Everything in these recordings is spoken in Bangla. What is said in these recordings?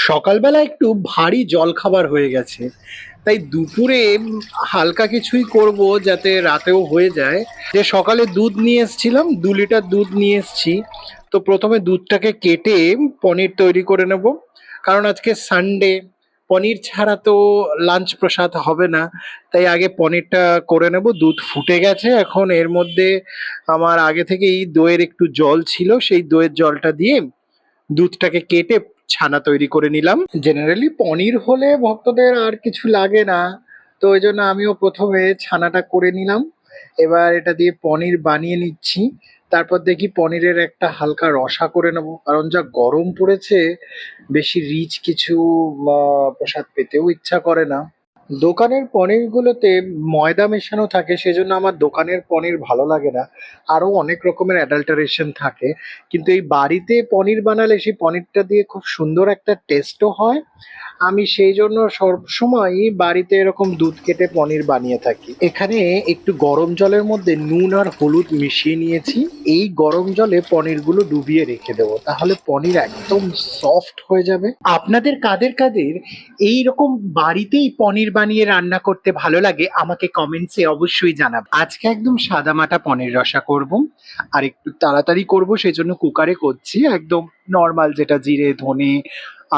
সকালবেলা একটু ভারী জলখাবার হয়ে গেছে, তাই দুপুরে হালকা কিছুই করব যাতে রাতেও হয়ে যায়। যে সকালে দুধ নিয়ে এসেছিলাম, 2 লিটার দুধ নিয়ে এসেছি। তো প্রথমে দুধটাকে কেটে পনির তৈরি করে নেব, কারণ আজকে সানডে, পনির ছাড়া তো লাঞ্চ প্রসাদ হবে না। তাই আগে পনিরটা করে নেব। দুধ ফুটে গেছে, এখন এর মধ্যে আমার আগে থেকেই দইয়ের একটু জল ছিল, সেই দইয়ের জলটা দিয়ে দুধটাকে কেটে ছানা তৈরি করে নিলাম। জেনারেলি পনির হলে ভক্তদের আর কিছু লাগে না, তো ওই জন্য আমিও প্রথমে ছানাটা করে নিলাম। এবার এটা দিয়ে পনির বানিয়ে নিচ্ছি। তারপর দেখি পনিরের একটা হালকা রসা করে নেবো, কারণ যা গরম পড়েছে বেশি রিচ কিছু প্রসাদ পেতেও ইচ্ছা করে না। দোকানের পনিরগুলোতে ময়দা মেশানো থাকে, সেজন্য আমার দোকানের পনির ভালো লাগে না। আরো অনেক রকমের অ্যাডাল্টারেশন থাকে, কিন্তু এই বাড়িতে পনির বানালে সেই পনিরটা দিয়ে খুব সুন্দর একটা টেস্টও হয়। আমি সেই জন্য সবসময় বাড়িতে এরকম দুধ কেটে পনির বানিয়ে থাকি। এখানে একটু গরম জলের মধ্যে নুন আর হলুদ মিশিয়ে নিয়েছি। এই গরম জলে পনিরগুলো ডুবিয়ে রেখে দেবো, তাহলে পনির একদম সফট হয়ে যাবে। আপনাদের কাদের কাদের এই রকম বাড়িতেই পনির বানিয়ে রান্না করতে ভালো লাগে আমাকে কমেন্টসে অবশ্যই জানাবেন। আজকে একদম সাদামাটা পনির রসা করব, আর একটু তাড়াতাড়ি করব সেজন্য কুকারে করছি। একদম নর্মাল, যেটা জিরে ধনে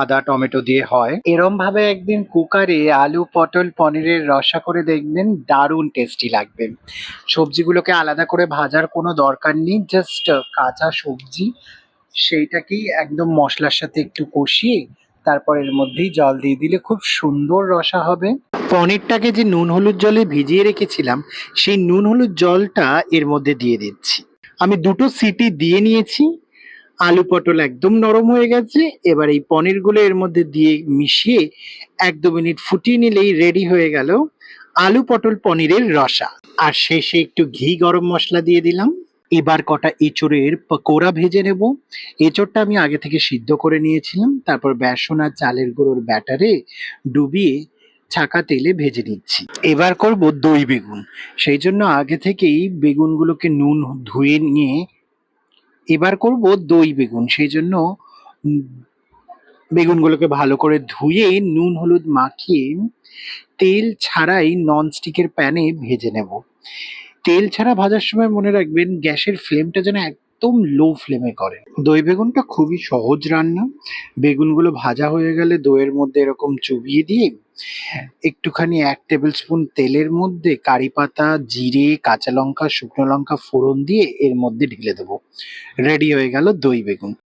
আদা টমেটো দিয়ে হয়, এরম ভাবে একদিন কুকারে আলু পটল পনিরের রসা করে দেখবেন, দারুণ টেস্টি লাগবে। সবজিগুলোকে আলাদা করে ভাজার কোনো দরকার নেই, জাস্ট কাঁচা সবজি সেইটাকেই একদম মশলার সাথে একটু কষিয়ে তারপর এর মধ্যেই জল দিয়ে দিলে খুব সুন্দর রসা হবে। পনিরটাকে যে নুন হলুদ জলে ভিজিয়ে রেখেছিলাম, সেই নুন হলুদ জলটা এর মধ্যে দিয়ে দিচ্ছি। আমি 2টো সিটি দিয়ে নিয়েছি। আলু পটল একদম নরম হয়ে গেছে। এবার এই পনিরগুলো এর মধ্যে দিয়ে মিশিয়ে 1-2 মিনিট ফুটিয়ে নিলেই রেডি হয়ে গেল আলু পটল পনিরের রসা। আর শেষে একটু ঘি গরম মশলা দিয়ে দিলাম। এবার কটা এঁচোড়ের পকোড়া ভেজে নেব। এঁচোড়টা আমি আগে থেকে সিদ্ধ করে নিয়েছিলাম, তারপর বেসন আর চালের গুঁড়োর ব্যাটারে ডুবিয়ে ছাকা তেলে ভেজে নিচ্ছি। এবার করব দই বেগুন। সেই জন্য আগে থেকেই বেগুনগুলোকে নুন ধুয়ে নিয়ে এবার করব দই বেগুন। সেই জন্য উম, বেগুনগুলোকে ভালো করে ধুয়ে নুন হলুদ মাখিয়ে তেল ছাড়াই ননস্টিকের প্যানে ভেজে নেব। তেল ছাড়া ভাজার সময় মনে রাখবেন গ্যাসের ফ্লেমটা যেন একদম লো ফ্লেমে করে। দই বেগুনটা খুবই সহজ রান্না। বেগুনগুলো ভাজা হয়ে গেলে দইয়ের মধ্যে এরকম চুবিয়ে দিয়ে একটুখানি 1 টেবিল স্পুন তেলের মধ্যে কারি পাতা, জিরে, কাঁচা লঙ্কা, শুকনো লঙ্কা ফোড়ন দিয়ে এর মধ্যে ঢেলে দেবো। রেডি হয়ে গেল দই বেগুন।